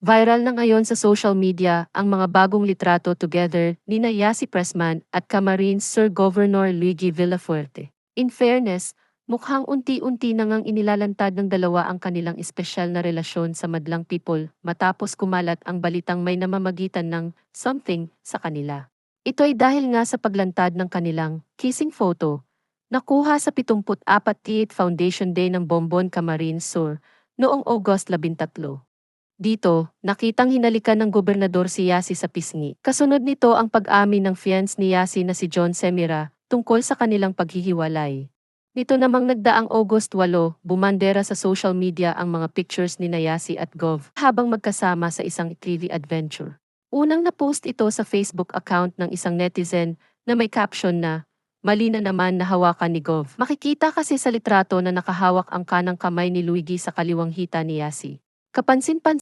Viral na ngayon sa social media ang mga bagong litrato together ni Yasi Pressman at Camarines Sur Governor Luigi Villafuerte. In fairness, mukhang unti-unti na ngang inilalantad ng dalawa ang kanilang espesyal na relasyon sa madlang people matapos kumalat ang balitang may namamagitan ng something sa kanila. Ito ay dahil nga sa paglantad ng kanilang kissing photo nakuha sa 74th Foundation Day ng Bombon Camarines Sur noong August 13. Dito, nakitang hinalikan ng gobernador si Yasi sa pisngi. Kasunod nito ang pag-amin ng fiance ni Yasi na si John Semira tungkol sa kanilang paghihiwalay. Nito namang nagdaang August 8, bumandera sa social media ang mga pictures ni Yasi at Gov habang magkasama sa isang TV adventure. Unang na-post ito sa Facebook account ng isang netizen na may caption na, "Mali na naman na hawakan ni Gov." Makikita kasi sa litrato na nakahawak ang kanang kamay ni Luigi sa kaliwang hita ni Yasi. Kapansin-pansin